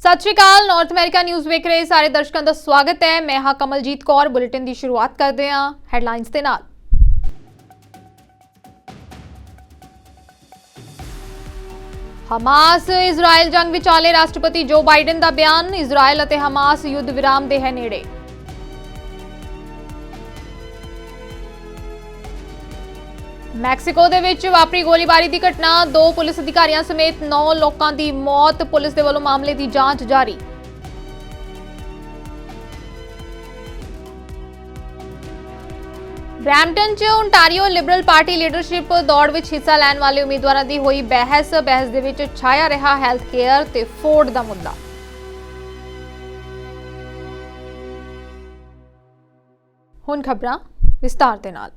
सत श्री अकाल। North America news वेख रहे सारे दर्शकों का स्वागत है। मैं हाँ कमलजीत कौर। बुलेटिन की शुरुआत करते हैं हैडलाइंस के नाल। हमास इजराइल जंग विचाले राष्ट्रपति जो बाइडन का बयान। इजराइल अते हमास युद्ध विराम दे है नेड़े। मैक्सीको दे विच वापरी गोलीबारी की घटना, 2 पुलिस अधिकारियों समेत 9 लोगों की मौत। पुलिस के वालों मामले की जांच जारी। ब्रैम्पटन च ओंटारियो लिबरल पार्टी लीडरशिप दौड़ विच हिस्सा लैण वाले उम्मीदवारों की हुई बहस दे विच छाया रहा हैल्थ केयर ते फोर्ड का मुद्दा। हुण खबरां विस्तार दे नाल।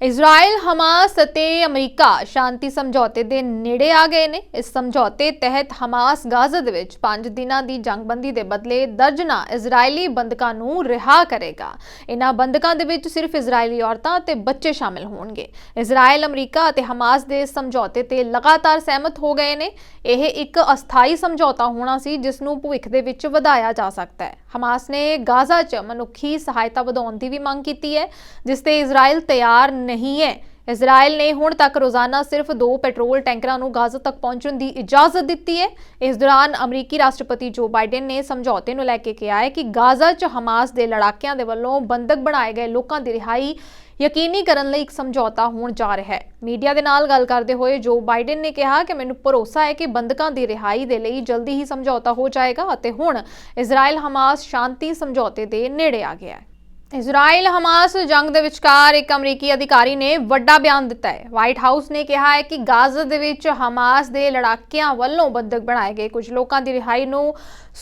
इजराइल हमास ते अमरीका शांति समझौते के नेड़े आ गए ने। इस समझौते तहत हमास गाजा दे विच 5 दिनों की जंगबंदी के बदले दर्जना इजरायली बंधकों नूं रिहा करेगा। इन्हां बंधकों दे विच सिर्फ इजरायली औरतां ते बच्चे शामिल होणगे। इजराइल अमरीका ते हमास के समझौते ते लगातार सहमत हो गए ने। यह एक अस्थाई समझौता होना सी जिस नूं भविख दे विच वधाया जा सकता है। हमास ने गाजा च मनुखी सहायता वधाउण दी भी मंग कीती है, जिस ते इजराइल तैयार नहीं है। इजराइल ने हुण तक रोजाना सिर्फ 2 पेट्रोल टैंकरां नूं गाजा तक पहुंचण दी इजाजत दी है। इस दौरान अमरीकी राष्ट्रपति जो बाइडन ने समझौते नूं लैके कहा है कि गाजा च हमास दे लड़ाकियां दे वल्लों बंधक बनाए गए लोकां दी रिहाई यकीनी करन लई एक समझौता होण जा रहा है। मीडिया दे नाल गल करदे होए जो बाइडन ने कहा कि मैनूं भरोसा है कि बंधकों की रिहाई दे लई जल्दी ही समझौता हो जाएगा अते हुण इजराइल हमास शांति समझौते दे नेड़े आ गया है। इजराइल हमास जंग दे विचकार एक अमरीकी अधिकारी ने वड्डा बयान दिता है। व्हाइट हाउस ने कहा है कि गाजा दे विच हमास दे लड़ाकियां वल्लों बंधक बनाए गए कुछ लोगों की रिहाई नूं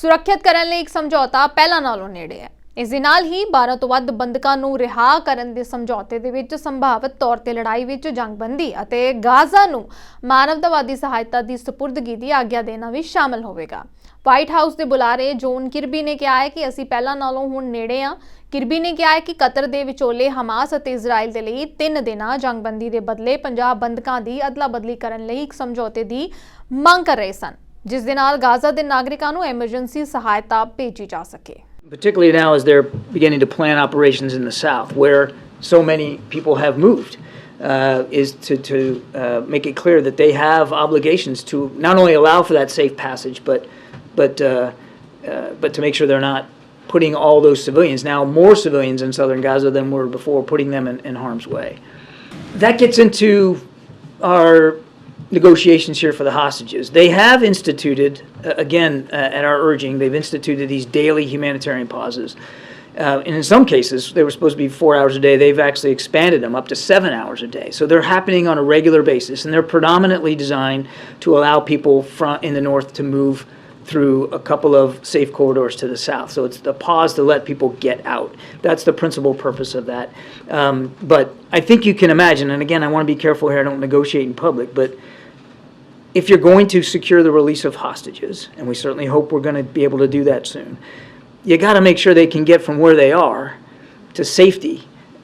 सुरक्षित करन लई एक समझौता पहलां नालों नेड़े है। इस दे नाल ही 12 तो वध बंधकों नूं रिहा करन दे समझौते दे विच संभावित तौर ते लड़ाई विच जंगबंदी अते गाजा नूं मानवतावादी सहायता की सपुर्दगी की आग्या देना भी शामिल होवेगा। व्हाइट हाउस के बुलारे जॉन किर्बी ने कहा है कि असीं पहलां नालों हुण नेड़े आ। किर्बी ने कहा है कि कतर दे विचोले हमास अते इजराइल दे लई 3 दिनां जंगबंदी के बदले 50 बंधकों की अदला बदली करन लई एक समझौते की मंग कर रहे सन, जिस दे नाल गाजा दे नागरिकां नूं एमरजेंसी सहायता भेजी जा सके। Particularly now as they're beginning to plan operations in the south, where so many people have moved, is to make it clear that they have obligations to not only allow for that safe passage, but to make sure they're not putting all those civilians, now more civilians in southern Gaza than were before, putting them in harm's way. That gets into our negotiations here for the hostages. They have instituted, again, at our urging, they've instituted these daily humanitarian pauses. And in some cases, they were supposed to be 4 hours a day. They've actually expanded them up to 7 hours a day. So they're happening on a regular basis, and they're predominantly designed to allow people in the north to move through a couple of safe corridors to the south. So it's the pause to let people get out. That's the principal purpose of that. But I think you can imagine, and again, I want to be careful here, I don't negotiate in public, but if you're going to secure the release of hostages, and we certainly hope we're going to be able to do that soon, you got to make sure they can get from where they are to safety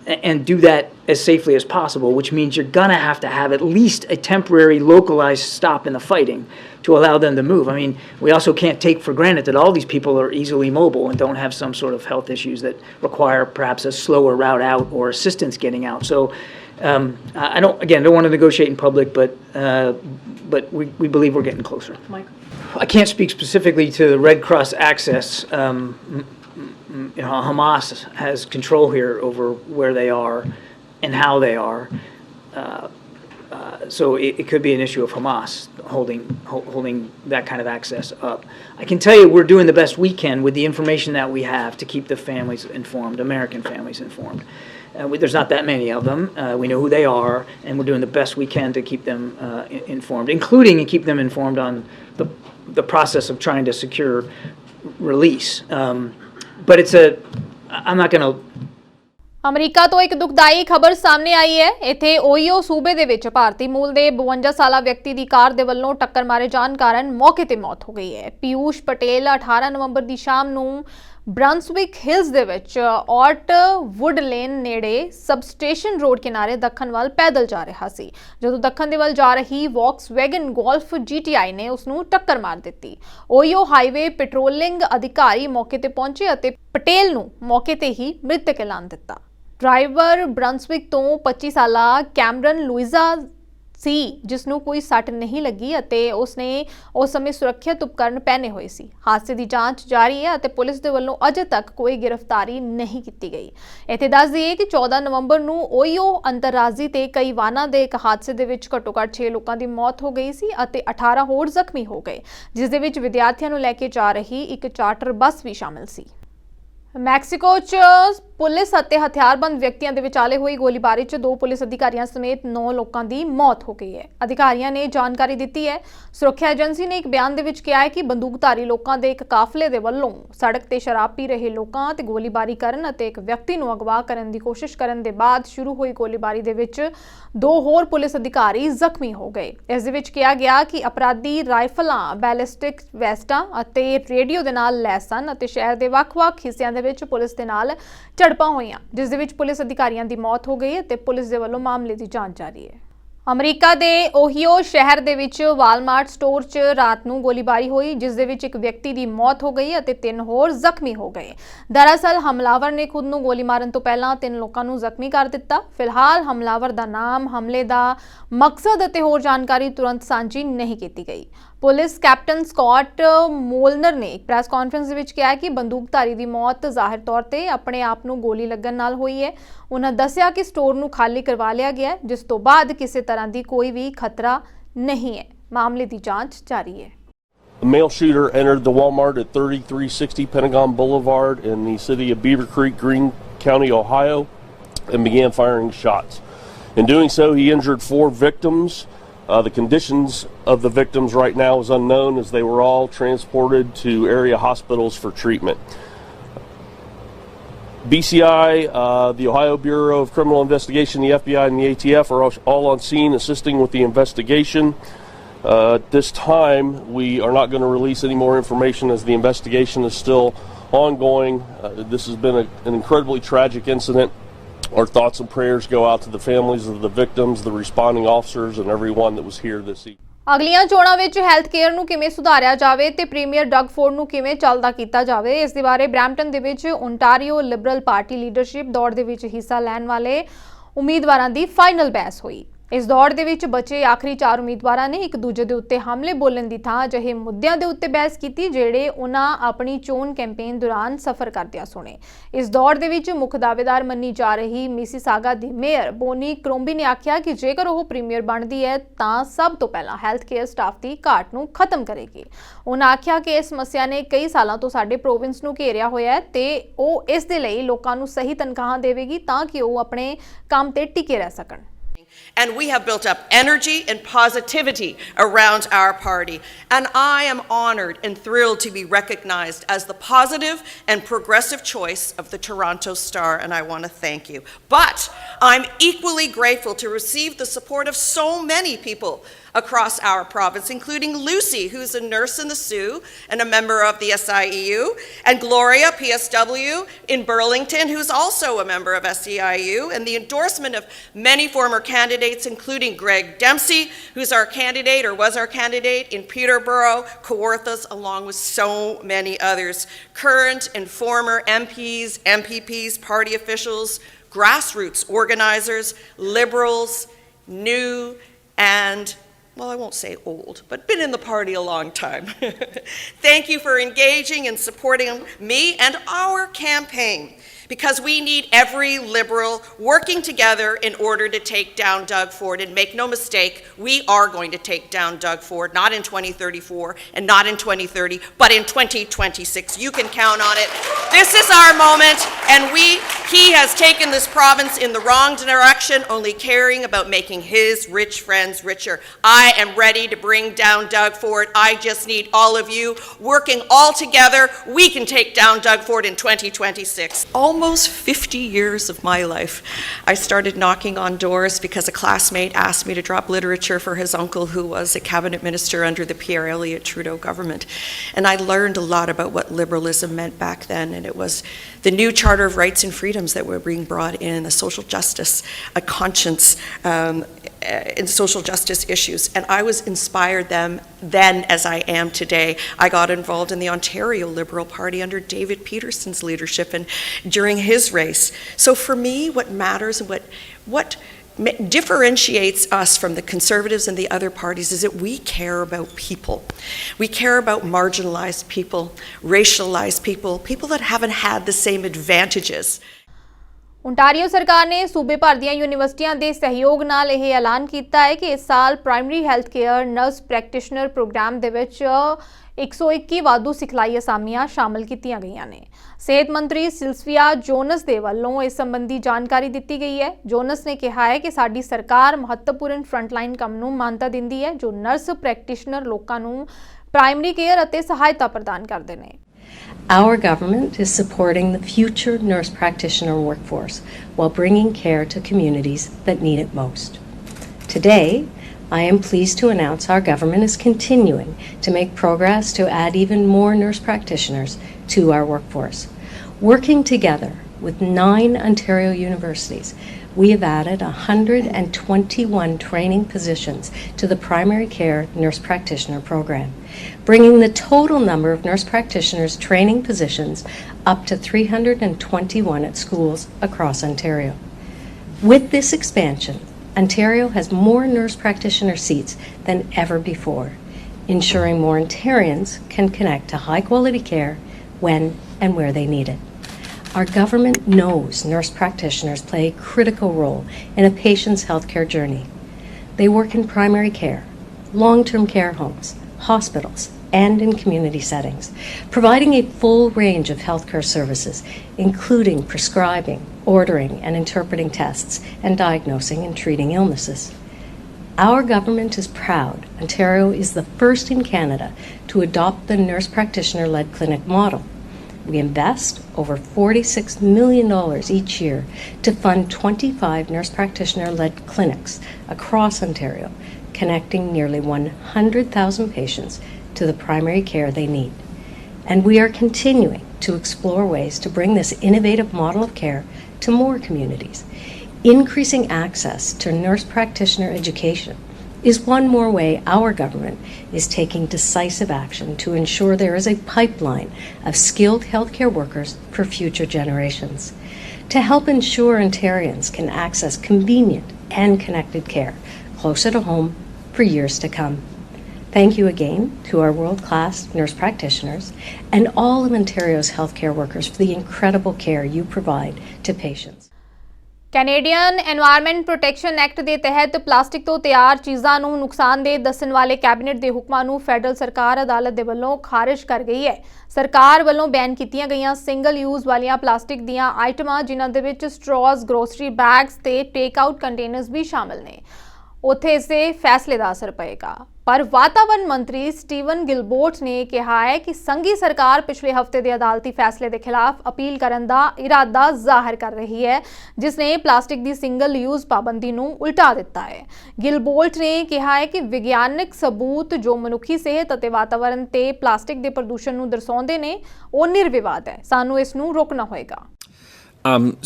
and do that as safely as possible, which means you're going to have at least a temporary localized stop in the fighting to allow them to move. I mean, we also can't take for granted that all these people are easily mobile and don't have some sort of health issues that require perhaps a slower route out or assistance getting out. So I don't want to negotiate in public, but we believe we're getting closer. Mike? I can't speak specifically to the Red Cross access. Hamas has control here over where they are and how they are. So it could be an issue of Hamas holding that kind of access up. I can tell you we're doing the best we can with the information that we have to keep the families informed, American families informed. There's not that many of them. We know who they are, and we're doing the best we can to keep them informed, including and keep them informed on the process of trying to secure release. But I'm not going to. अमरीका तो एक दुखदाई खबर सामने आई है। इत्थे Ohio सूबे दे विच भारती मूल दे 52 साला व्यक्ति की कार दे वल्लों टक्कर मारे जाण कारण मौके ते मौत हो गई है। पीयूष पटेल 18 नवंबर की शाम नूं ਬ੍ਰੰਸਵਿਕ ਹਿਲਸ ਦੇ ਵਿੱਚ ਔਟ ਵੁੱਡ ਲੇਨ ਨੇੜੇ ਸਬਸਟੇਸ਼ਨ ਰੋਡ ਕਿਨਾਰੇ ਦੱਖਣ ਵੱਲ ਪੈਦਲ ਜਾ ਰਿਹਾ ਸੀ ਜਦੋਂ ਦੱਖਣ ਦੇ ਵੱਲ ਜਾ ਰਹੀ ਵੌਕਸਵੈਗਨ ਗੋਲਫ GTI ਨੇ ਉਸ ਨੂੰ ਟੱਕਰ ਮਾਰ ਦਿੱਤੀ। ਓਯੋ ਹਾਈਵੇ ਪੈਟਰੋਲਿੰਗ ਅਧਿਕਾਰੀ ਮੌਕੇ ਤੇ ਪਹੁੰਚੇ ਅਤੇ ਪਟੇਲ ਨੂੰ ਮੌਕੇ ਤੇ ਹੀ ਮ੍ਰਿਤਕ ਐਲਾਨ ਦਿੱਤਾ। ਡਰਾਈਵਰ ਬ੍ਰੰਸਵਿਕ ਤੋਂ 25 ਸਾਲਾ ਕੈਮਰਨ ਲੂਇਜ਼ਾ ਸੀ ਜਿਸ ਨੂੰ ਕੋਈ ਸੱਟ ਨਹੀਂ ਲੱਗੀ ਅਤੇ ਉਸਨੇ ਉਸ ਸਮੇਂ ਸੁਰੱਖਿਅਤ ਉਪਕਰਨ ਪਹਿਨੇ ਹੋਏ ਸੀ। ਹਾਦਸੇ ਦੀ ਜਾਂਚ ਜਾਰੀ ਹੈ ਅਤੇ ਪੁਲਿਸ ਦੇ ਵੱਲੋਂ ਅਜੇ ਤੱਕ ਕੋਈ ਗ੍ਰਿਫਤਾਰੀ ਨਹੀਂ ਕੀਤੀ ਗਈ। ਇੱਥੇ ਦੱਸ ਦਈਏ ਕਿ 14 ਨਵੰਬਰ ਨੂੰ ਓਯੋ ਅੰਤਰਰਾਜੀ ਤੇ ਕਈ ਵਾਹਨਾਂ ਦੇ ਇੱਕ ਹਾਦਸੇ ਦੇ ਵਿੱਚ ਘੱਟੋ-ਘੱਟ 6 ਲੋਕਾਂ ਦੀ ਮੌਤ ਹੋ ਗਈ ਸੀ ਅਤੇ 18 ਹੋਰ ਜ਼ਖਮੀ ਹੋ ਗਏ, ਜਿਸ ਦੇ ਵਿੱਚ ਵਿਦਿਆਰਥੀਆਂ ਨੂੰ ਲੈ ਕੇ ਜਾ ਰਹੀ ਇੱਕ ਚਾਰਟਰ ਬੱਸ ਵੀ ਸ਼ਾਮਲ ਸੀ। ਮੈਕਸੀਕੋ 'ਚ ਪੁਲਿਸ ਅਤੇ ਹਥਿਆਰਬੰਦ ਵਿਅਕਤੀਆਂ ਦੇ ਵਿਚਾਲੇ ਹੋਈ ਗੋਲੀਬਾਰੀ 'ਚ 2 ਪੁਲਿਸ ਅਧਿਕਾਰੀਆਂ ਸਮੇਤ 9 ਲੋਕਾਂ ਦੀ ਮੌਤ ਹੋ ਗਈ ਹੈ। ਅਧਿਕਾਰੀਆਂ ਨੇ ਜਾਣਕਾਰੀ ਦਿੱਤੀ ਹੈ। ਸੁਰੱਖਿਆ ਏਜੰਸੀ ਨੇ ਇੱਕ ਬਿਆਨ ਦੇ ਵਿੱਚ ਕਿਹਾ ਹੈ ਕਿ ਬੰਦੂਕਧਾਰੀ ਲੋਕਾਂ ਦੇ ਇੱਕ ਕਾਫਲੇ ਦੇ ਵੱਲੋਂ ਸੜਕ ਤੇ ਸ਼ਰਾਬ ਪੀ ਰਹੇ ਲੋਕਾਂ ਤੇ ਗੋਲੀਬਾਰੀ ਕਰਨ ਅਤੇ ਇੱਕ ਵਿਅਕਤੀ ਨੂੰ ਅਗਵਾ ਕਰਨ ਦੀ ਕੋਸ਼ਿਸ਼ ਕਰਨ ਦੇ ਬਾਅਦ ਸ਼ੁਰੂ ਹੋਈ ਗੋਲੀਬਾਰੀ ਦੇ ਵਿੱਚ 2 ਹੋਰ ਪੁਲਿਸ ਅਧਿਕਾਰੀ ਜ਼ਖਮੀ ਹੋ ਗਏ। ਇਸ ਦੇ ਵਿੱਚ ਕਿਹਾ ਗਿਆ ਕਿ ਅਪਰਾਧੀ ਰਾਈਫਲਾਂ, ਬੈਲਿਸਟਿਕ ਵੈਸਟਾਂ ਅਤੇ ਰੇਡੀਓ ਦੇ ਨਾਲ ਲੈਸ ਸਨ ਅਤੇ ਸ਼ਹਿਰ ਦੇ ਵੱਖ-ਵੱਖ ਹਿੱਸਿਆਂ ਦੇ ਵਿੱਚ ਪੁਲਿਸ ਦੇ ਨਾਲ ਝੜਪਾਂ ਹੋਈਆਂ, ਜਿਸ ਦੇ ਵਿੱਚ ਪੁਲਿਸ ਅਧਿਕਾਰੀਆਂ ਦੀ ਮੌਤ ਹੋ ਗਈ ਅਤੇ ਪੁਲਿਸ ਦੇ ਵੱਲੋਂ ਮਾਮਲੇ ਦੀ ਜਾਂਚ ਜਾਰੀ ਹੈ। ਅਮਰੀਕਾ ਦੇ ਓਹੀਓ ਸ਼ਹਿਰ ਦੇ ਵਿੱਚ ਵਾਲਮਾਰਟ ਸਟੋਰ 'ਚ ਰਾਤ ਨੂੰ ਗੋਲੀਬਾਰੀ ਹੋਈ, ਜਿਸ ਦੇ ਵਿੱਚ ਇੱਕ ਵਿਅਕਤੀ ਦੀ ਮੌਤ ਹੋ ਗਈ ਅਤੇ 3 ਹੋਰ ਜ਼ਖਮੀ ਹੋ ਗਏ। ਦਰਅਸਲ ਹਮਲਾਵਰ ਨੇ ਖੁਦ ਨੂੰ ਗੋਲੀ ਮਾਰਨ ਤੋਂ ਪਹਿਲਾਂ 3 ਲੋਕਾਂ ਨੂੰ ਜ਼ਖਮੀ ਕਰ ਦਿੱਤਾ। ਫਿਲਹਾਲ ਹਮਲਾਵਰ ਦਾ ਨਾਮ, ਹਮਲੇ ਦਾ ਮਕਸਦ ਅਤੇ ਹੋਰ ਜਾਣਕਾਰੀ ਤੁਰੰਤ ਸਾਂਝੀ ਨਹੀਂ ਕੀਤੀ ਗਈ। ਪੁਲਿਸ ਕੈਪਟਨ ਸਕਾਟ ਮੋਲਨਰ ਨੇ ਇੱਕ ਪ੍ਰੈਸ ਕਾਨਫਰੰਸ ਦੇ ਵਿੱਚ ਕਿਹਾ ਕਿ ਬੰਦੂਕਧਾਰੀ ਦੀ ਮੌਤ ਜ਼ਾਹਿਰ ਤੌਰ ਤੇ ਆਪਣੇ ਆਪ ਨੂੰ ਗੋਲੀ ਲੱਗਣ ਨਾਲ ਹੋਈ ਹੈ। ਉਹਨਾਂ ਦੱਸਿਆ ਕਿ ਸਟੋਰ ਨੂੰ ਖਾਲੀ ਕਰਵਾ ਲਿਆ ਗਿਆ, ਜਿਸ ਤੋਂ ਬਾਅਦ ਕਿਸੇ ਤਰ੍ਹਾਂ ਦੀ ਕੋਈ ਵੀ ਖਤਰਾ ਨਹੀਂ ਹੈ। ਮਾਮਲੇ ਦੀ ਜਾਂਚ ਜਾਰੀ ਹੈ। A male shooter entered the Walmart at 3360 Pentagon Boulevard in the city of Beaver Creek, Greene County, Ohio, and began firing shots. In doing so, he injured 4 victims. The conditions of the victims right now is unknown, as they were all transported to area hospitals for treatment. BCI, the Ohio Bureau of Criminal Investigation, the FBI, and the ATF are all on scene assisting with the investigation. At this time, we are not going to release any more information as the investigation is still ongoing. This has been an incredibly tragic incident. Our thoughts and prayers go out to the families of the victims, the responding officers, and everyone that was here this evening. ਅਗਲੀਆਂ ਚੋਣਾਂ ਵਿੱਚ health care ਨੂੰ ਕਿਵੇਂ ਸੁਧਾਰਿਆ ਜਾਵੇ ਤੇ premier Doug Ford ਨੂੰ ਕਿਵੇਂ ਚੱਲਦਾ ਕੀਤਾ ਜਾਵੇ, ਇਸ ਦੇ ਬਾਰੇ ਬਰੈਂਪਟਨ ਦੇ ਵਿੱਚ ਓਨਟਾਰੀਓ ਲਿਬਰਲ ਪਾਰਟੀ ਲੀਡਰਸ਼ਿਪ ਦੌੜ ਦੇ ਵਿੱਚ ਹਿੱਸਾ ਲੈਣ ਵਾਲੇ ਉਮੀਦਵਾਰਾਂ ਦੀ ਫਾਈਨਲ ਬਹਿਸ ਹੋਈ। ਇਸ ਦੌੜ ਦੇ ਵਿੱਚ ਬਚੇ ਆਖਰੀ 4 ਉਮੀਦਵਾਰਾਂ ਨੇ ਇੱਕ ਦੂਜੇ ਦੇ ਉੱਤੇ ਹਮਲੇ ਬੋਲਣ ਦੀ ਥਾਂ ਅਜਿਹੇ ਮੁੱਦਿਆਂ ਦੇ ਉੱਤੇ ਬਹਿਸ ਕੀਤੀ ਜਿਹੜੇ ਉਹਨਾਂ ਆਪਣੀ ਚੋਣ ਕੈਂਪੇਨ ਦੌਰਾਨ ਸਫ਼ਰ ਕਰਦਿਆਂ ਸੁਣੇ। ਇਸ ਦੌੜ ਦੇ ਵਿੱਚ ਮੁੱਖ ਦਾਅਵੇਦਾਰ ਮੰਨੀ ਜਾ ਰਹੀ ਮਿਸੀਸਾਗਾ ਦੀ ਮੇਅਰ ਬੋਨੀ ਕਰੋਂਬੀ ਨੇ ਆਖਿਆ ਕਿ ਜੇਕਰ ਉਹ ਪ੍ਰੀਮੀਅਰ ਬਣਦੀ ਹੈ ਤਾਂ ਸਭ ਤੋਂ ਪਹਿਲਾਂ ਹੈਲਥ ਕੇਅਰ ਸਟਾਫ ਦੀ ਘਾਟ ਨੂੰ ਖਤਮ ਕਰੇਗੀ। ਉਹਨਾਂ ਆਖਿਆ ਕਿ ਇਸ ਸਮੱਸਿਆ ਨੇ ਕਈ ਸਾਲਾਂ ਤੋਂ ਸਾਡੇ ਪ੍ਰੋਵਿੰਸ ਨੂੰ ਘੇਰਿਆ ਹੋਇਆ ਹੈ ਤੇ ਉਹ ਇਸ ਦੇ ਲਈ ਲੋਕਾਂ ਨੂੰ ਸਹੀ ਤਨਖਾਹਾਂ ਦੇਵੇਗੀ ਤਾਂ ਕਿ ਉਹ ਆਪਣੇ ਕੰਮ ਤੇ ਟਿਕੇ ਰਹਿ ਸਕਣ। And we have built up energy and positivity around our party. And I am honored and thrilled to be recognized as the positive and progressive choice of the Toronto Star, and I want to thank you. But I'm equally grateful to receive the support of so many people across our province, including Lucy, who's a nurse in the Sioux and a member of the SIEU, and Gloria, PSW, in Burlington, who's also a member of SEIU, and the endorsement of many former candidates, including Greg Dempsey, who's our candidate or was our candidate in Peterborough, Kawarthas, along with so many others, current and former MPs, MPPs, party officials, grassroots organizers, liberals, new and, well, I won't say old, but been in the party a long time. Thank you for engaging and supporting me and our campaign, because we need every Liberal working together in order to take down Doug Ford. And make no mistake, we are going to take down Doug Ford, not in 2034 and not in 2030, but in 2026. You can count on it. This is our moment, and we He has taken this province in the wrong direction, only caring about making his rich friends richer. I am ready to bring down Doug Ford. I just need all of you working all together. We can take down Doug Ford in 2026. Almost 50 years of my life, I started knocking on doors because a classmate asked me to drop literature for his uncle, who was a cabinet minister under the Pierre Elliott Trudeau government. And I learned a lot about what liberalism meant back then, and it was the new Charter of Rights and Freedoms that were being brought in, a social justice, a conscience in social justice issues. And I was inspired then as I am today. I got involved in the Ontario Liberal Party under David Peterson's leadership and during his race. So for me, what matters and what differentiates us from the Conservatives and the other parties is that we care about people. We care about marginalized people, racialized people, people that haven't had the same advantages. Ontario सरकार ने सूबे भर ਦੀਆਂ ਯੂਨੀਵਰਸਿਟੀਆਂ ਦੇ ਸਹਿਯੋਗ ਨਾਲ ਇਹ ਐਲਾਨ ਕੀਤਾ ਹੈ ਕਿ ਇਸ ਸਾਲ primary health care nurse practitioner program ਦੇ ਵਿੱਚ 121 ਵਾਧੂ ਸਿਖਲਾਈ ਅਸਾਮੀਆਂ ਸ਼ਾਮਲ ਕੀਤੀਆਂ ਗਈਆਂ ਨੇ। ਸਿਹਤ ਮੰਤਰੀ ਸਿਲਸਵੀਆ ਜੋਨਸ ਦੇ ਵੱਲੋਂ ਇਸ ਸੰਬੰਧੀ ਜਾਣਕਾਰੀ ਦਿੱਤੀ ਗਈ ਹੈ। ਜੋਨਸ ਨੇ ਕਿਹਾ ਹੈ ਕਿ ਸਾਡੀ ਸਰਕਾਰ ਮਹੱਤਵਪੂਰਨ ਫਰੰਟਲਾਈਨ ਕੰਮ ਨੂੰ ਮਾਨਤਾ ਦਿੰਦੀ ਹੈ ਜੋ ਨਰਸ ਪ੍ਰੈਕਟੀਸ਼ਨਰ ਲੋਕਾਂ ਨੂੰ ਪ੍ਰਾਇਮਰੀ ਕੇਅਰ ਅਤੇ ਸਹਾਇਤਾ ਪ੍ਰਦਾਨ ਕਰਦੇ ਨੇ। Our government is supporting the future nurse practitioner workforce while bringing care to communities that need it most. Today, I am pleased to announce our government is continuing to make progress to add even more nurse practitioners to our workforce. Working together with 9 Ontario universities, we have added 121 training positions to the primary care nurse practitioner program, bringing the total number of nurse practitioners training positions up to 321 at schools across Ontario. With this expansion, Ontario has more nurse practitioner seats than ever before, ensuring more Ontarians can connect to high quality care when and where they need it. Our government knows nurse practitioners play a critical role in a patient's healthcare journey. They work in primary care, long-term care homes, hospitals, and in community settings, providing a full range of healthcare services, including prescribing, ordering, and interpreting tests, and diagnosing and treating illnesses. Our government is proud Ontario is the first in Canada to adopt the nurse practitioner-led clinic model. We invest over $46 million each year to fund 25 nurse practitioner-led clinics across Ontario, connecting nearly 100,000 patients to the primary care they need. And we are continuing to explore ways to bring this innovative model of care to more communities. Increasing access to nurse practitioner education is one more way our government is taking decisive action to ensure there is a pipeline of skilled healthcare workers for future generations. To help ensure Ontarians can access convenient and connected care closer to home for years to come. Thank you again to our world-class nurse practitioners and all of Ontario's healthcare workers for the incredible care you provide to patients. Canadian environment protection act ਦੇ ਤਹਿਤ plastic ਤੋਂ ਤਿਆਰ ਚੀਜ਼ਾਂ ਨੂੰ ਨੁਕਸਾਨਦੇਹ ਦੱਸਣ ਵਾਲੇ cabinet ਦੇ ਹੁਕਮਾਂ ਨੂੰ ਫੈਡਰਲ ਸਰਕਾਰ ਅਦਾਲਤ ਦੇ ਵੱਲੋਂ ਖਾਰਜ ਕਰ ਗਈ ਹੈ। ਸਰਕਾਰ ਵੱਲੋਂ ਬੈਨ ਕੀਤੀਆਂ ਗਈਆਂ ਸਿੰਗਲ ਯੂਜ਼ ਵਾਲੀਆਂ ਪਲਾਸਟਿਕ ਦੀਆਂ ਆਈਟਮਾਂ ਜਿਨ੍ਹਾਂ ਦੇ ਵਿੱਚ ਸਟ੍ਰॉज, ਗਰੋਸਰੀ ਬੈਗਸ ਤੇ ਟੇਕ ਆਊਟ ਕੰਟੇਨਰਸ ਵੀ ਸ਼ਾਮਲ ਨੇ, ਉੱਥੇ ਇਸ ਦੇ ਫੈਸਲੇ ਦਾ ਅਸਰ ਪਏਗਾ। ਪਰ ਵਾਤਾਵਰਣ ਮੰਤਰੀ ਸਟੀਵਨ ਗਿਲਬੋਰਟ ਨੇ ਕਿਹਾ ਹੈ ਕਿ ਸੰਘੀ ਸਰਕਾਰ ਪਿਛਲੇ ਹਫ਼ਤੇ ਦੇ ਅਦਾਲਤੀ ਫੈਸਲੇ ਦੇ ਖਿਲਾਫ ਅਪੀਲ ਕਰਨ ਦਾ ਇਰਾਦਾ ਜ਼ਾਹਰ ਕਰ ਰਹੀ ਹੈ, ਜਿਸ ਨੇ ਪਲਾਸਟਿਕ ਦੀ ਸਿੰਗਲ ਯੂਜ਼ ਪਾਬੰਦੀ ਨੂੰ ਉਲਟਾ ਦਿੱਤਾ ਹੈ। ਗਿਲਬੋਰਟ ਨੇ ਕਿਹਾ ਹੈ ਕਿ ਵਿਗਿਆਨਕ ਸਬੂਤ ਜੋ ਮਨੁੱਖੀ ਸਿਹਤ ਅਤੇ ਵਾਤਾਵਰਣ ਤੇ ਪਲਾਸਟਿਕ ਦੇ ਪ੍ਰਦੂਸ਼ਣ ਨੂੰ ਦਰਸਾਉਂਦੇ ਨੇ ਉਹ ਨਿਰਵਿਵਾਦ ਹੈ। ਸਾਨੂੰ ਇਸ ਨੂੰ ਰੋਕਣਾ ਹੋਏਗਾ।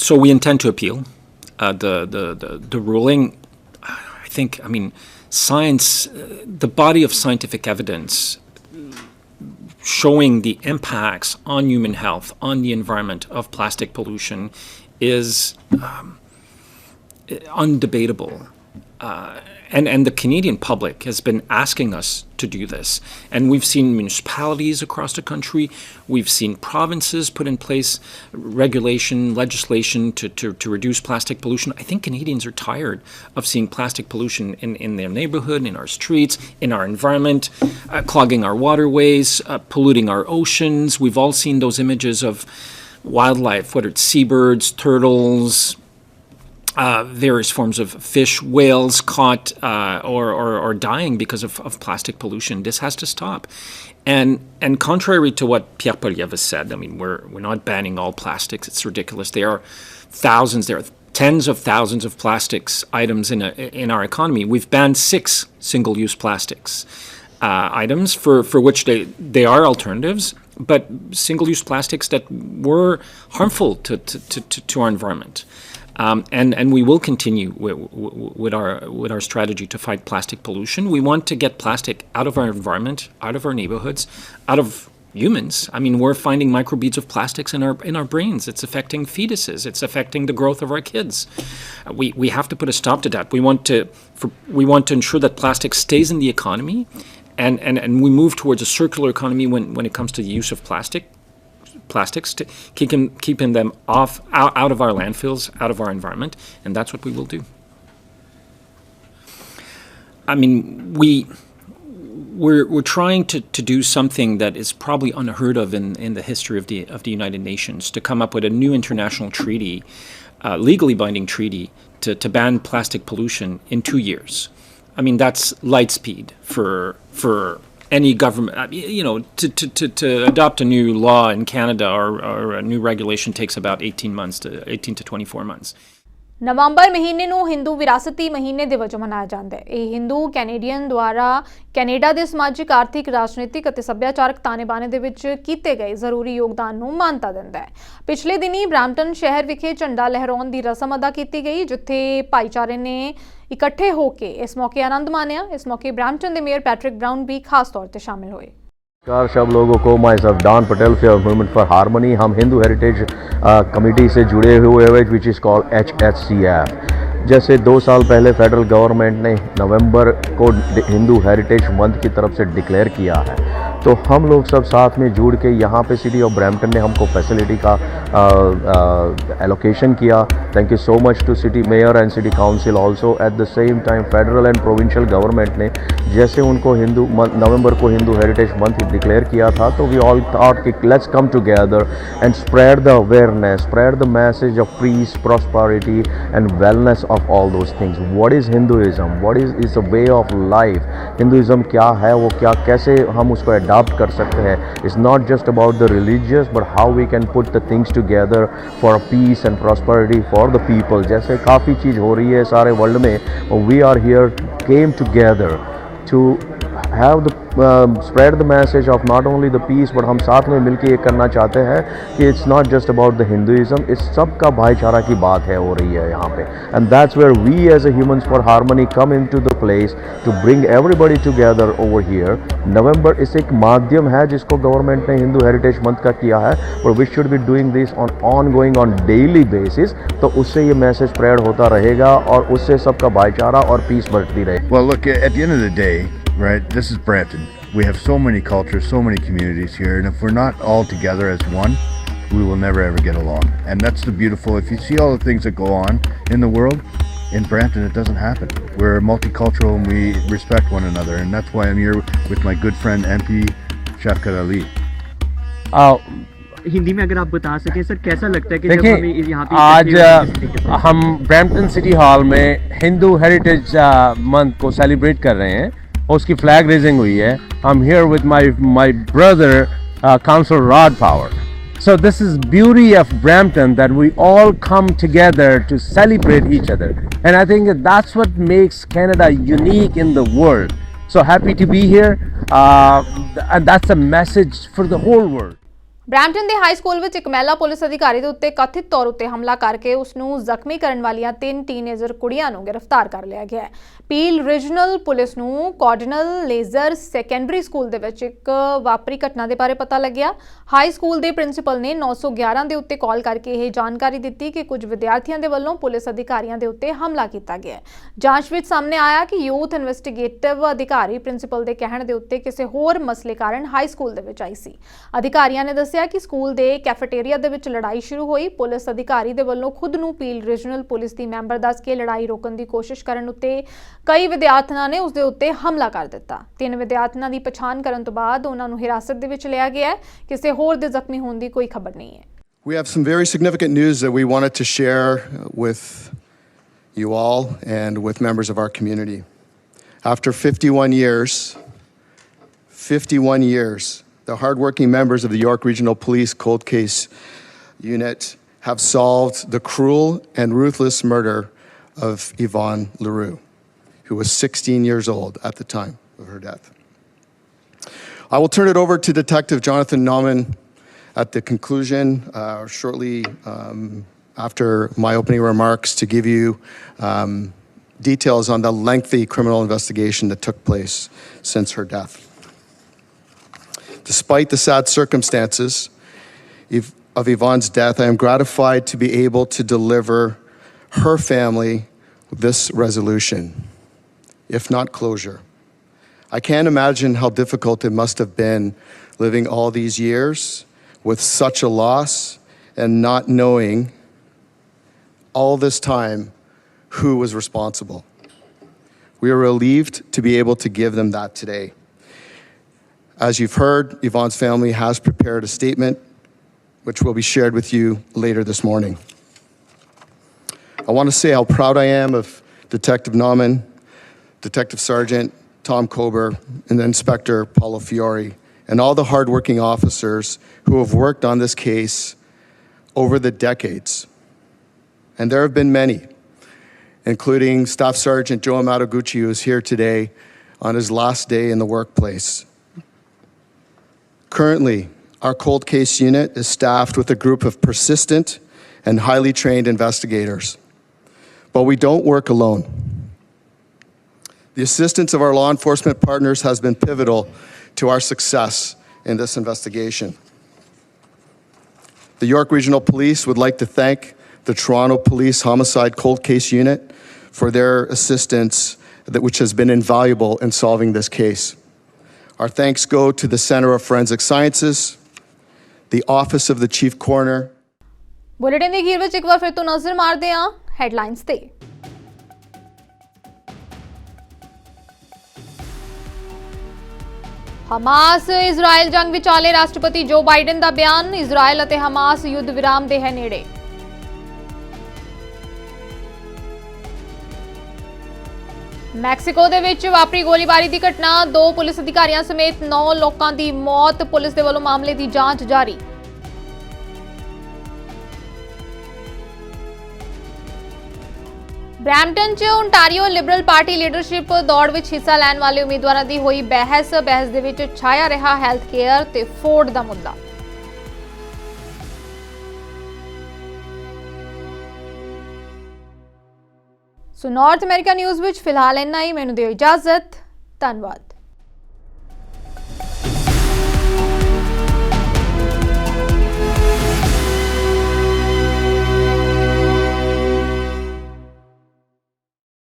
So we intend to appeal the ruling. I mean, science, the body of scientific evidence showing the impacts on human health, on the environment of plastic pollution is undebatable. And the Canadian public has been asking us to do this. And we've seen municipalities across the country, we've seen provinces put in place legislation to reduce plastic pollution. I think Canadians are tired of seeing plastic pollution in their neighborhood, in our streets, in our environment, clogging our waterways, polluting our oceans. We've all seen those images of wildlife, whether it's seabirds, turtles, various forms of fish, whales caught or dying because of plastic pollution. This has to stop. And contrary to what Pierre Poilievre has said, I mean, we're not banning all plastics. It's ridiculous. There are thousands, there are tens of thousands of plastics items in our economy. We've banned 6 single-use plastics items for which they are alternatives, but single-use plastics that were harmful to our environment. And we will continue with our strategy to fight plastic pollution. We want to get plastic out of our environment, out of our neighborhoods, out of humans. I mean, we're finding microbeads of plastics in our brains. It's affecting fetuses. It's affecting the growth of our kids. We have to put a stop to that. We want to ensure that plastic stays in the economy, and we move towards a circular economy when it comes to the use of plastics, to keeping them out of our landfills, out of our environment, and that's what we will do. I mean, we're trying to do something that is probably unheard of in the history of the United Nations, to come up with a new international treaty, legally binding treaty, to ban plastic pollution in 2 years. I mean, that's light speed for any government. You know, to adopt a new law in Canada or a new regulation takes about 18 to 24 months. ਨਵੰਬਰ ਮਹੀਨੇ ਨੂੰ ਹਿੰਦੂ ਵਿਰਾਸਤੀ ਮਹੀਨੇ ਦੇ ਵਜੋਂ ਮਨਾਇਆ ਜਾਂਦਾ ਹੈ। ਇਹ ਹਿੰਦੂ ਕੈਨੇਡੀਅਨ ਦੁਆਰਾ ਕੈਨੇਡਾ ਦੇ ਸਮਾਜਿਕ, ਆਰਥਿਕ, ਰਾਜਨੀਤਿਕ ਅਤੇ ਸੱਭਿਆਚਾਰਕ ਤਾਣੇ-ਬਾਣੇ ਦੇ ਵਿੱਚ ਕੀਤੇ ਗਏ ਜ਼ਰੂਰੀ ਯੋਗਦਾਨ ਨੂੰ ਮਾਨਤਾ ਦਿੰਦਾ ਹੈ। ਪਿਛਲੇ ਦਿਨੀ ਬ੍ਰੈਂਪਟਨ ਸ਼ਹਿਰ ਵਿਖੇ ਝੰਡਾ ਲਹਿਰਾਉਣ ਦੀ ਰਸਮ ਅਦਾ ਕੀਤੀ ਗਈ, ਜਿੱਥੇ ਭਾਈਚਾਰੇ ਨੇ ਇਕੱਠੇ ਹੋ ਕੇ ਇਸ ਮੌਕੇ ਆਨੰਦ ਮਾਣਿਆ। ਇਸ ਮੌਕੇ ਬ੍ਰੈਂਪਟਨ ਦੇ ਮੇਅਰ ਪੈਟਰਿਕ ब्राउन भी खास तौर पर शामिल हुए। सब लोगों को myself Don Patel for movement for harmony. हम हिंदू हेरिटेज कमेटी से जुड़े हुए हैं विच इज़ कॉल्ड HHCF। जैसे 2 साल पहले फेडरल गवर्नमेंट ने नवंबर को हिंदू हेरिटेज मंथ की तरफ से डिक्लेयर किया है, तो हम लोग सब साथ में जुड़ के यहाँ पे सिटी ऑफ ब्रैम्पटन ने हमको फैसिलिटी का एलोकेशन किया। Thank you so much to city mayor and city council also. At the same time federal and provincial government ने जैसे उनको नवंबर को हिंदू हेरिटेज मंथ डिक्लेयर किया था, तो वी ऑल थॉट कि let's come together and spread the awareness, spread the message of peace, prosperity and wellness of all those things. What is Hinduism, what is a way of life. Hinduism क्या है, वो क्या, कैसे हम उसको adopt कर सकते हैं। It's not just about the religious but how we can put the things together for peace and prosperity for the people. जैसे काफ़ी चीज़ हो रही है सारे वर्ल्ड में, we are here came together to have the spread the message of not only the peace, but हम साथ में मिलके ये करना चाहते हैं कि it's not just about the Hinduism, it's सबका भाईचारा की बात है हो रही है यहाँ पे। And that's where we as a Humans for Harmony come into the place to bring everybody together over here। नवंबर इस एक माध्यम है जिसको गवर्नमेंट ने हिंदू हेरिटेज मंथ का किया है, but we should be doing this on ongoing on daily basis, तो उससे ये मैसेज स्प्रेड होता रहेगा और उससे सबका भाईचारा और पीस बढ़ती रहेगी। Well, look, at the end of the day, right, this is Brampton. We have so many cultures, so many communities here, and if we're not all together as one, we will never ever get along. And that's the beautiful, if you see all the things that go on in the world, in Brampton it doesn't happen. We're multicultural and we respect one another, and that's why I'm here with my good friend MP Shafkat Ali. Hindi में अगर आप बता सकें sir, कैसा लगता है कि देखिए, जब हम यहाँ पे आज हम ब्रैम्पटन सिटी हॉल में हिंदू हेरिटेज मंथ को सेलिब्रेट कर रहे हैं और उसकी फ्लैग रेजिंग हुई है। I am here with my brother councillor Rod Power. So this is beauty of Brampton, that we all come together to celebrate each other, and I think that's what makes Canada unique in the world. So happy to be here, and that's a message for the whole world. Brampton ਦੇ high school ਵਿੱਚ ਇੱਕ ਮਹਿਲਾ police ਅਧਿਕਾਰੀ ਦੇ ਉੱਤੇ ਕਥਿਤ ਤੌਰ ਉੱਤੇ ਹਮਲਾ ਕਰਕੇ ਉਸ ਨੂੰ ਜ਼ਖਮੀ ਕਰਨ ਵਾਲੀਆਂ 3 ਟੀਨੇਜਰ ਕੁੜੀਆਂ ਨੂੰ ਗ੍ਰਿਫਤਾਰ ਕਰ ਲਿਆ ਗਿਆ ਹੈ। ਪੀਲ ਰੀਜਨਲ ਪੁਲਿਸ ਨੂੰ ਕਾਰਡਨਲ ਲੇਜ਼ਰ ਸੈਕੰਡਰੀ ਸਕੂਲ ਦੇ ਵਿੱਚ ਇੱਕ ਵਾਪਰੀ ਘਟਨਾ ਦੇ ਬਾਰੇ ਪਤਾ ਲੱਗਿਆ। ਹਾਈ ਸਕੂਲ ਦੇ ਪ੍ਰਿੰਸੀਪਲ ਨੇ 911 ਦੇ ਉੱਤੇ ਕਾਲ ਕਰਕੇ ਇਹ ਜਾਣਕਾਰੀ ਦਿੱਤੀ ਕਿ ਕੁਝ ਵਿਦਿਆਰਥੀਆਂ ਦੇ ਵੱਲੋਂ ਪੁਲਿਸ ਅਧਿਕਾਰੀਆਂ ਦੇ ਉੱਤੇ ਹਮਲਾ ਕੀਤਾ ਗਿਆ ਹੈ। ਜਾਂਚ ਵਿੱਚ ਸਾਹਮਣੇ ਆਇਆ ਕਿ ਯੂਥ ਇਨਵੈਸਟੀਗੇਟਿਵ ਅਧਿਕਾਰੀ ਪ੍ਰਿੰਸੀਪਲ ਦੇ ਕਹਿਣ ਦੇ ਉੱਤੇ ਕਿਸੇ ਹੋਰ ਮਸਲੇ ਕਾਰਨ ਹਾਈ ਸਕੂਲ ਦੇ ਵਿੱਚ ਆਈ ਸੀ। ਅਧਿਕਾਰੀਆਂ ਨੇ ਦੱਸਿਆ ਕਿ ਸਕੂਲ ਦੇ ਕੈਫੇਟੇਰੀਆ ਦੇ ਵਿੱਚ ਲੜਾਈ ਸ਼ੁਰੂ ਹੋਈ। ਪੁਲਿਸ ਅਧਿਕਾਰੀ ਦੇ ਵੱਲੋਂ ਖੁਦ ਨੂੰ ਪੀਲ ਰੀਜਨਲ ਪੁਲਿਸ ਦੀ ਮੈਂਬਰ ਦੱਸ ਕੇ ਲੜਾਈ ਰੋਕਣ ਦੀ ਕੋਸ਼ਿਸ਼ ਕਰਨ ਉੱਤੇ ਕਈ ਵਿਦਿਆਰਥੀਆਂ ਨੇ ਉਸ ਦੇ ਉੱਤੇ ਹਮਲਾ ਕਰ ਦਿੱਤਾ। 3 ਵਿਦਿਆਰਥੀਆਂ ਦੀ ਪਛਾਣ ਕਰਨ ਤੋਂ ਬਾਅਦ ਉਹਨਾਂ ਨੂੰ ਹਿਰਾਸਤ ਦੇ ਵਿੱਚ ਲਿਆ ਗਿਆ ਹੈ। ਕਿਸੇ ਹੋਰ ਦੇ ਜ਼ਖਮੀ ਹੋਣ ਦੀ ਕੋਈ ਖਬਰ ਨਹੀਂ ਹੈ। We have some very significant news that we wanted to share with you all and with members of our community. After 51 years, the hardworking members of the York Regional Police Cold Case Unit have solved the cruel and ruthless murder of Yvonne LaRue, who was 16 years old at the time of her death. I will turn it over to Detective Jonathan Nauman at the conclusion, shortly after my opening remarks, to give you details on the lengthy criminal investigation that took place since her death. Despite the sad circumstances of Yvonne's death, I am gratified to be able to deliver her family this resolution, if not closure. I can't imagine how difficult it must have been living all these years with such a loss and not knowing all this time who was responsible. We are relieved to be able to give them that today. As you've heard, Yvonne's family has prepared a statement which will be shared with you later this morning. I want to say how proud I am of Detective Nauman, Detective Sergeant Tom Kober, and Inspector Paulo Fiore, and all the hardworking officers who have worked on this case over the decades. And there have been many, including Staff Sergeant Joe Amatoguchi, who is here today on his last day in the workplace. Currently, our cold case unit is staffed with a group of persistent and highly trained investigators. But we don't work alone. The assistance of our law enforcement partners has been pivotal to our success in this investigation. The York Regional Police would like to thank the Toronto Police Homicide Cold Case Unit for their assistance, which has been invaluable in solving this case. Our thanks go to the Center of Forensic Sciences, the Office of the Chief Coroner. Bulletin ਦੀ ਅਖੀਰ ਵਿੱਚ ਇੱਕ ਵਾਰ ਫਿਰ ਤੋਂ ਨਜ਼ਰ ਮਾਰਦੇ ਹਾਂ headlines ਤੇ। Hamas Israel ਜੰਗ ਵਿਚਾਲੇ ਰਾਸ਼ਟਰਪਤੀ ਜੋ ਬਾਈਡਨ ਦਾ ਬਿਆਨ, ਇਜ਼ਰਾਈਲ ਅਤੇ ਹਮਾਸ ਯੁੱਧ ਵਿਰਾਮ ਦੇ ਹੈ ਨੇੜੇ। ਮੈਕਸੀਕੋ ਦੇ ਵਿੱਚ ਵਾਪਰੀ ਗੋਲੀਬਾਰੀ ਦੀ ਘਟਨਾ, 2 ਪੁਲਿਸ ਅਧਿਕਾਰੀਆਂ ਸਮੇਤ 9 ਲੋਕਾਂ ਦੀ ਮੌਤ, ਪੁਲਿਸ ਦੇ ਵੱਲੋਂ ਮਾਮਲੇ ਦੀ ਜਾਂਚ ਜਾਰੀ। ਬਰੈਂਪਟਨ 'ਚ ਓਨਟਾਰੀਓ ਲਿਬਰਲ ਪਾਰਟੀ ਲੀਡਰਸ਼ਿਪ ਦੌੜ ਵਿੱਚ ਹਿੱਸਾ ਲੈਣ ਵਾਲੇ ਉਮੀਦਵਾਰਾਂ ਦੀ ਹੋਈ ਬਹਿਸ ਦੇ ਵਿੱਚ ਛਾਇਆ ਰਿਹਾ ਹੈਲਥ ਕੇਅਰ ਤੇ ਫੋਰਡ ਦਾ ਮੁੱਦਾ। ਸੋ ਨਾਰਥ ਅਮਰੀਕਾ ਨਿਊਜ਼ ਵਿੱਚ ਫਿਲਹਾਲ ਇੰਨਾ ਹੀ। ਮੈਨੂੰ ਦਿਓ ਇਜਾਜ਼ਤ। ਧੰਨਵਾਦ।